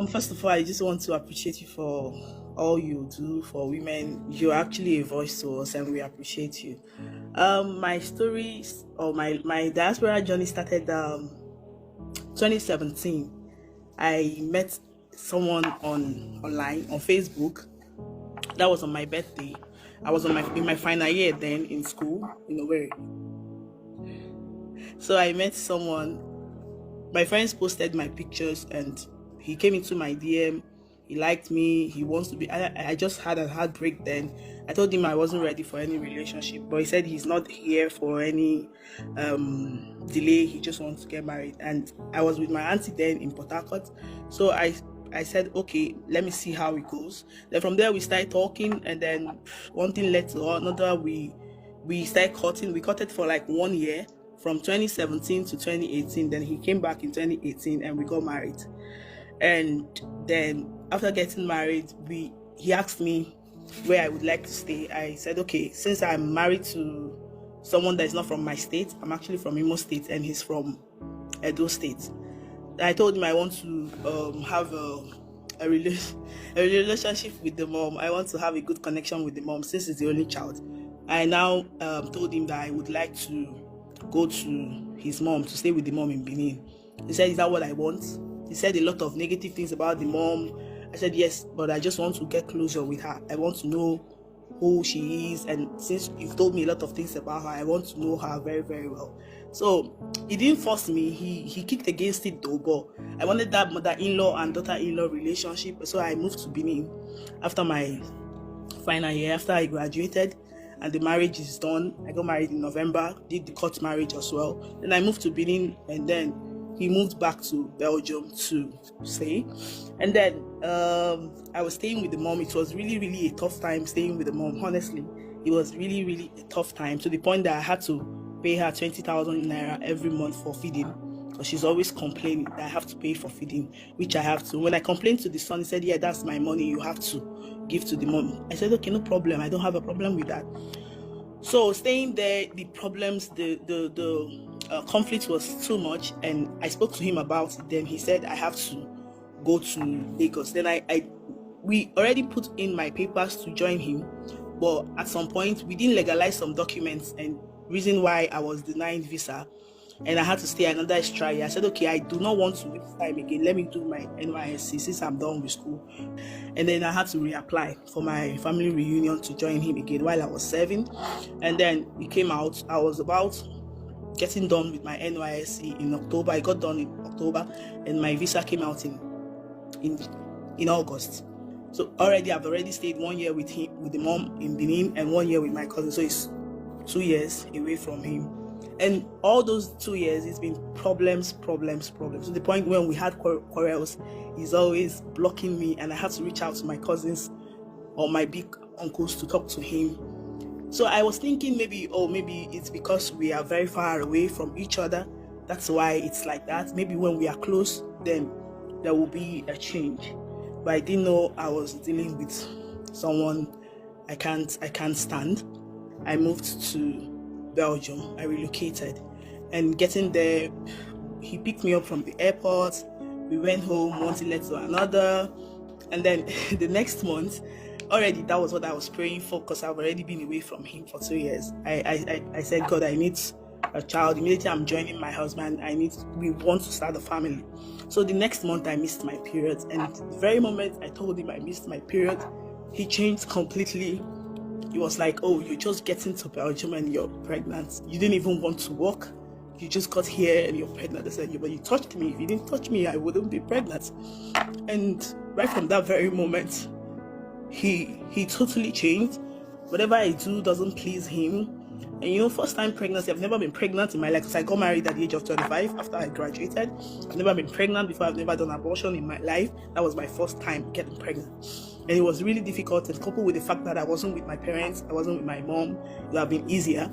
First of all, I just want to appreciate you for all you do for women. You're actually a voice to us, and we appreciate you. My stories or my diaspora journey started 2017. I met someone on online on Facebook. That was on my birthday. I was in my final year then in school, where. So I met someone. My friends posted my pictures and he came into my DM. He liked me. He wants to be. I just had a heartbreak then. I told him I wasn't ready for any relationship, but he said he's not here for any delay. He just wants to get married. And I was with my auntie then in Port Harcourt. So I said, okay, let me see how it goes. Then from there we started talking, and then one thing led to another. We started courting. We courted for like 1 year from 2017 to 2018. Then he came back in 2018 and we got married. And then after getting married, he asked me where I would like to stay. I said, okay, since I'm married to someone that is not from my state, I'm actually from Imo State and he's from Edo State. I told him I want to have a relationship with the mom. I want to have a good connection with the mom since he's the only child. I now told him that I would like to go to his mom, to stay with the mom in Benin. He said, is that what I want? He said a lot of negative things about the mom. I said, yes, but I just want to get closure with her. I want to know who she is. And since you've told me a lot of things about her, I want to know her very, very well. So he didn't force me. He kicked against it though, but I wanted that mother-in-law and daughter-in-law relationship. So I moved to Benin after my final year, after I graduated. And the marriage is done. I got married in November, did the court marriage as well. Then I moved to Benin, and then he moved back to Belgium to stay. And then I was staying with the mom. It was really, really a tough time staying with the mom. Honestly, it was really, really a tough time, to the point that I had to pay her 20,000 naira every month for feeding, because she's always complaining that I have to pay for feeding, which I have to. When I complained to the son, he said, yeah, that's my money, you have to give to the mom. I said, okay, no problem, I don't have a problem with that. So staying there, the problems, the conflict was too much, and I spoke to him about it. Then he said I have to go to Lagos. Then we already put in my papers to join him, but at some point we didn't legalize some documents, and reason why I was denied visa, and I had to stay another extra year. I said, okay, I do not want to waste time again. Let me do my NYSC since I'm done with school. And then I had to reapply for my family reunion to join him again while I was serving. And then he came out. I was about getting done with my NYSC in October. I got done in October, and my visa came out in August. So I've already stayed 1 year with the mom in Benin, and 1 year with my cousin. So it's 2 years away from him. And all those 2 years, it's been problems. To the point when we had quarrels, he's always blocking me, and I had to reach out to my cousins or my big uncles to talk to him. So I was thinking maybe it's because we are very far away from each other. That's why it's like that. Maybe when we are close, then there will be a change. But I didn't know I was dealing with someone I can't stand. I moved to Belgium. I relocated, and getting there, he picked me up from the airport. We went home, one thing led to another, and then the next month, already that was what I was praying for, because I've already been away from him for 2 years. I said, God, I need a child. Immediately I'm joining my husband. We want to start a family. So the next month I missed my period, and the very moment I told him I missed my period, he changed completely. He was like, oh, you're just getting to Belgium and you're pregnant. You didn't even want to walk. You just got here and you're pregnant. I said, but you touched me. If you didn't touch me, I wouldn't be pregnant. And right from that very moment, he totally changed. Whatever I do doesn't please him. And first time pregnancy, I've never been pregnant in my life, because I got married at the age of 25 after I graduated. I've never been pregnant before. I've never done abortion in my life. That was my first time getting pregnant. And it was really difficult, and coupled with the fact that I wasn't with my parents, I wasn't with my mom, it would have been easier.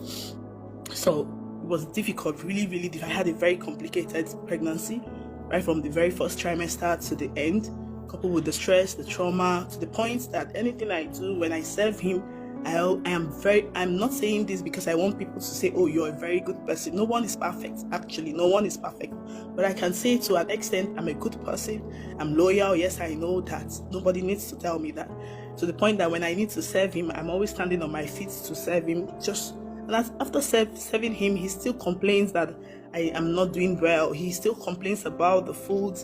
So it was difficult, really, really difficult. I had a very complicated pregnancy, right from the very first trimester to the end, coupled with the stress, the trauma, to the point that anything I do when I serve him, I'm not saying this because I want people to say, oh, you're a very good person. No one is perfect. Actually, no one is perfect. But I can say to an extent, I'm a good person. I'm loyal. Yes, I know that. Nobody needs to tell me that. To the point that when I need to serve him, I'm always standing on my feet to serve him. And after serving him, he still complains that I am not doing well. He still complains about the food,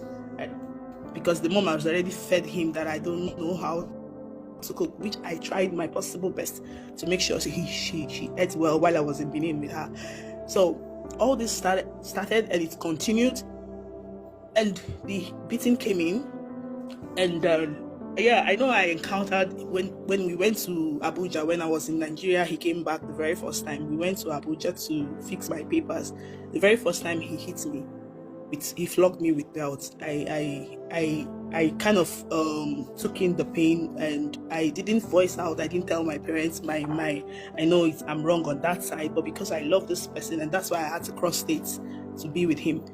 because the mom has already fed him that I don't know how to cook, which I tried my possible best to make sure she ate well while I was in Benin with her. So all this started and it continued, and the beating came in. And I know I encountered when we went to Abuja. When I was in Nigeria, he came back the very first time. We went to Abuja to fix my papers. The very first time he hit me, he flogged me with belts. I kind of took in the pain, and I didn't voice out. I didn't tell my parents. I know I'm wrong on that side, but because I love this person, and that's why I had to cross states to be with him.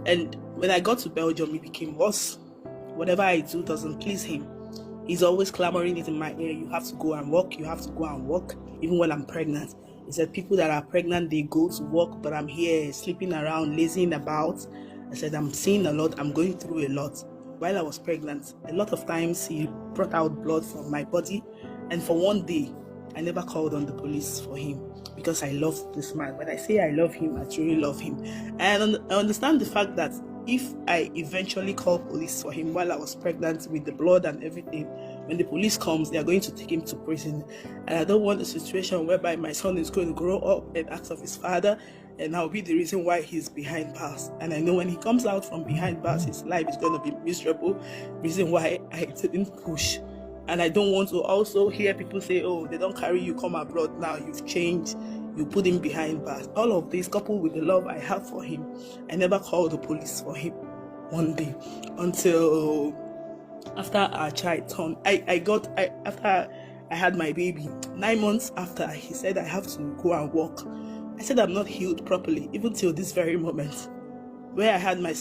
And when I got to Belgium, it became worse. Whatever I do doesn't please him. He's always clamoring it in my ear. You have to go and work. You have to go and work. Even when I'm pregnant. He said people that are pregnant, they go to work, but I'm here sleeping around, lazing about. I said, I'm seeing a lot. I'm going through a lot. While I was pregnant, a lot of times he brought out blood from my body. And for one day, I never called on the police for him because I love this man. When I say I love him, I truly love him. And I understand the fact that if I eventually call police for him while I was pregnant with the blood and everything, when the police comes, they are going to take him to prison. And I don't want a situation whereby my son is going to grow up and ask of his father, and I'll be the reason why he's behind bars. And I know when he comes out from behind bars, his life is going to be miserable. Reason why I didn't push. And I don't want to also hear people say, oh, they don't carry you, come abroad now, you've changed, you put him behind bars. All of this, coupled with the love I have for him, I never called the police for him one day until after our child turned. After I had my baby, 9 months after, he said I have to go and work. I said I'm not healed properly, even till this very moment. Where I had my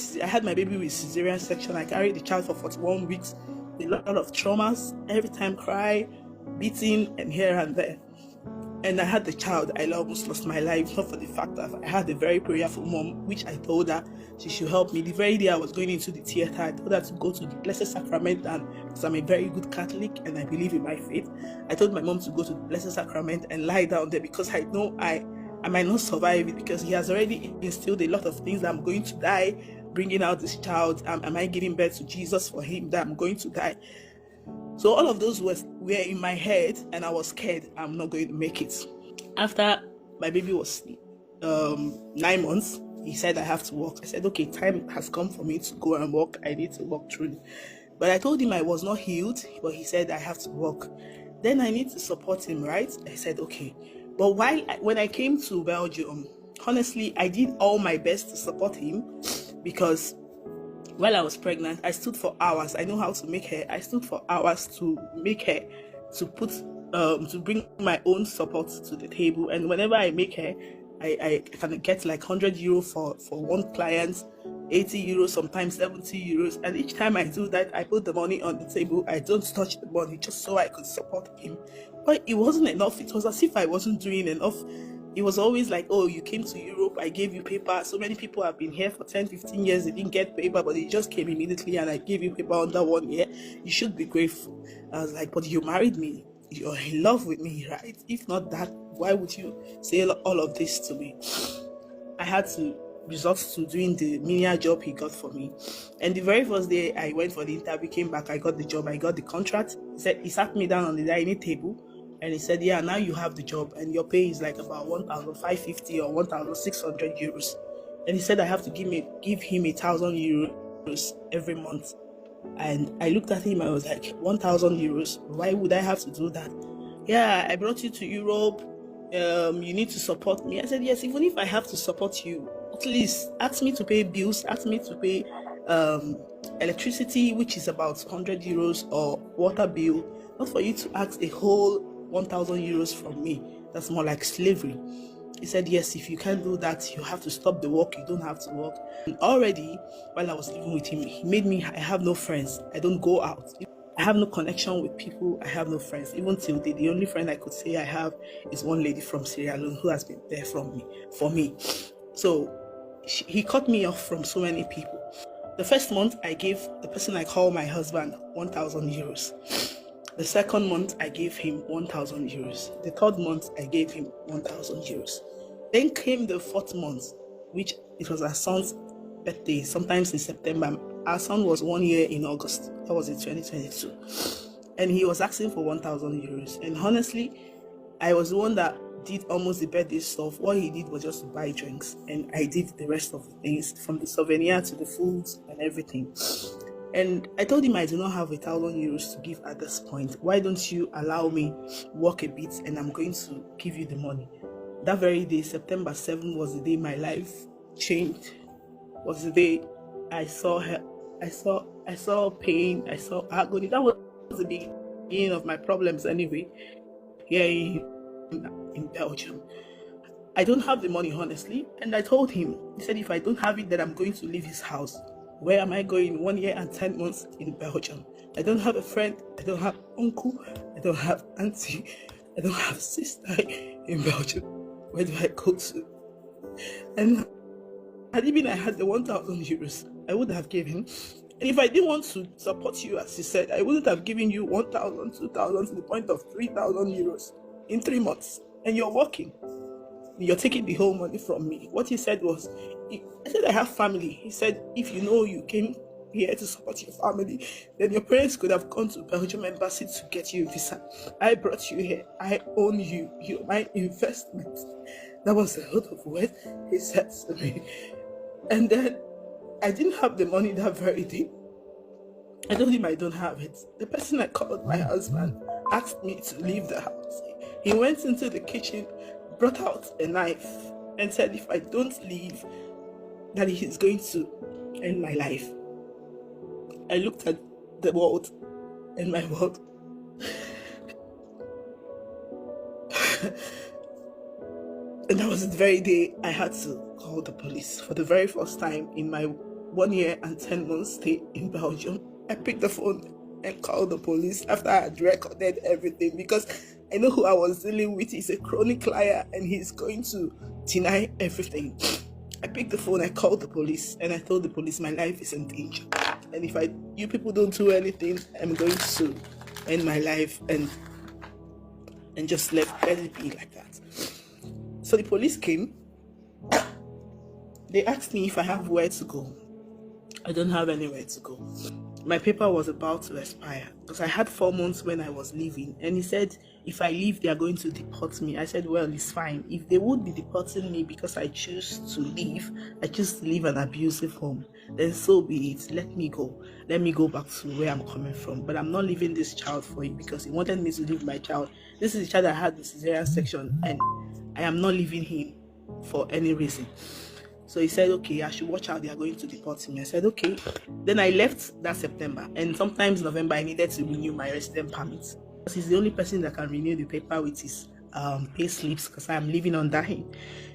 baby with cesarean section. I carried the child for 41 weeks. A lot of traumas, every time cry, beating, and here and there. And I had the child. I almost lost my life, not for the fact that I had a very prayerful mom, which I told her she should help me. The very day I was going into the theater, I told her to go to the Blessed Sacrament, and because I'm a very good Catholic and I believe in my faith, I told my mom to go to the Blessed Sacrament and lie down there because I know I might not survive it, because he has already instilled a lot of things that I'm going to die bringing out this child. Am I giving birth to Jesus for him, that I'm going to die? So all of those were in my head, and I was scared I'm not going to make it. After my baby was 9 months, he said I have to work. I said, okay, time has come for me to go and work. I need to work through. But I told him I was not healed, but he said I have to work. Then I need to support him, right? I said, okay. But when I came to Belgium, honestly, I did all my best to support him, because while I was pregnant, I stood for hours. I know how to make hair. I stood for hours to make hair, to bring my own support to the table. And whenever I make hair, I can get like 100 euro for one client, 80 euros, sometimes 70 euros. And each time I do that, I put the money on the table. I don't touch the money just so I could support him. But it wasn't enough. It was as if I wasn't doing enough. It was always like, oh, you came to Europe, I gave you paper. So many people have been here for 10, 15 years. They didn't get paper, but they just came immediately, and I gave you paper under 1 year. You should be grateful. I was like, but you married me. You're in love with me, right? If not that, why would you say all of this to me? I had to resort to doing the menial job he got for me. And the very first day I went for the interview, came back, I got the job, I got the contract. He sat me down on the dining table, and he said, yeah, now you have the job, and your pay is like about 1,550 or 1,600 euros. And he said I have to give him 1,000 euros every month. And I looked at him, I was like, 1,000 euros? Why would I have to do that? Yeah, I brought you to Europe. You need to support me. I said, yes, even if I have to support you, at least ask me to pay bills, ask me to pay electricity, which is about 100 euros, or water bill. Not for you to ask a whole 1,000 euros from me. That's more like slavery. He said, yes, if you can't do that, you have to stop the work. You don't have to work. And already, while I was living with him, he made me, I have no friends. I don't go out. I have no connection with people. I have no friends. Even till today, the only friend I could say I have is one lady from Sierra Leone who has been there for me. So he cut me off from so many people. The first month, I gave the person I call my husband 1,000 euros. The second month, I gave him 1,000 euros. The third month, I gave him 1,000 euros. Then came the fourth month, which it was our son's birthday, sometimes in September. Our son was 1 year in August. That was in 2022. And he was asking for 1,000 euros. And honestly, I was the one that did almost the birthday stuff. What he did was just to buy drinks. And I did the rest of the things, from the souvenir to the foods and everything. And I told him I do not have 1,000 euros to give at this point. Why don't you allow me work a bit and I'm going to give you the money? That very day, September 7th, was the day my life changed. Was the day I saw her. I saw pain. I saw agony. That was the beginning of my problems anyway, here in Belgium. I don't have the money, honestly. And I told him, he said, if I don't have it, then I'm going to leave his house. Where am I going? 1 year and 10 months in Belgium. I don't have a friend. I don't have uncle. I don't have auntie. I don't have sister in Belgium. Where do I go to? And had even I had the 1,000 euros, I would have given. And if I didn't want to support you, as he said, I wouldn't have given you 1,000, 2,000 to the point of 3,000 euros in 3 months. And you're working. You're taking the whole money from me. What he said was, I said, I have family. He said, if you know you came here to support your family, then your parents could have gone to Belgium embassy to get you a visa. I brought you here. I own you. You're my investment. That was a lot of words he said to me. And then I didn't have the money that very day. I told him I don't have it. The person I called, my husband, asked me to leave the house. He went into the kitchen, brought out a knife, and said if I don't leave, that he's going to end my life. I looked at the world and my world. And that was the very day I had to call the police. For the very first time in my 1 year and 10 months stay in Belgium, I picked the phone and called the police after I had recorded everything, because I know who I was dealing with. He's a chronic liar and he's going to deny everything. I picked the phone, I called the police, and I told the police my life is in danger. And if you people don't do anything, I'm going to end my life and just let it be like that. So the police came. They asked me if I have where to go. I don't have anywhere to go. My paper was about to expire because I had 4 months when I was leaving, and he said if I leave they are going to deport me. I said, well, it's fine. If they would be deporting me because I choose to leave an abusive home, then so be it. Let me go back to where I'm coming from. But I'm not leaving this child for you, because he wanted me to leave my child. This is the child that had the cesarean section, and I am not leaving him for any reason. So he said, okay, I should watch out, they are going to deport me. I said, okay. Then I left that September, and sometimes November I needed to renew my resident permit. He's the only person that can renew the paper with his pay slips, because I'm living under him.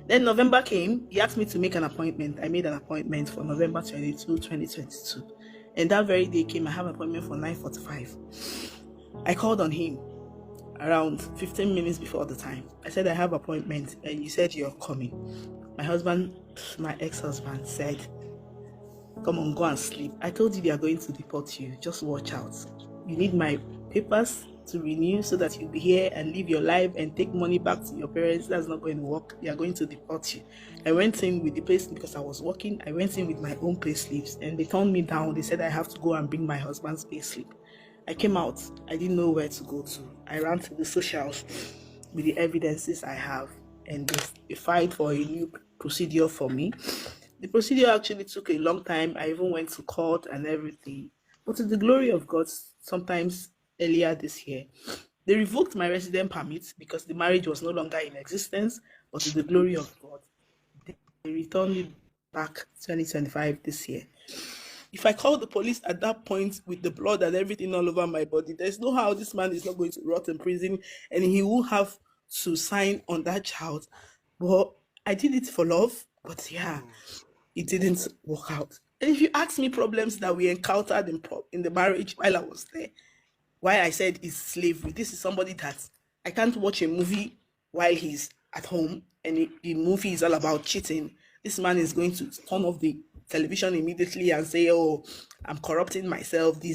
Then November came, he asked me to make an appointment. I made an appointment for November 22, 2022. And that very day came, I have an appointment for 9:45. I called on him around 15 minutes before the time. I said, I have an appointment, and you said you're coming. My ex-husband said, come on, go and sleep. I told you they are going to deport you. Just watch out. You need my papers to renew so that you'll be here and live your life and take money back to your parents. That's not going to work. They are going to deport you. I went in with the pay slip because I was working. I went in with my own pay slips, and they turned me down. They said I have to go and bring my husband's pay slip. I came out. I didn't know where to go to. I ran to the socials with the evidences I have, and they filed for a new procedure for me. The procedure actually took a long time. I even went to court and everything. But to the glory of God, sometimes earlier this year, they revoked my resident permit because the marriage was no longer in existence. But to the glory of God, they returned it back 2025 this year. If I called the police at that point with the blood and everything all over my body, there's no how this man is not going to rot in prison, and he will have to sign on that child. But I did it for love, but yeah, it didn't work out. And if you ask me problems that we encountered in the marriage while I was there, why I said it's slavery. This is somebody that I can't watch a movie while he's at home and the movie is all about cheating. This man is going to turn off the television immediately and say, "Oh, I'm corrupting myself." This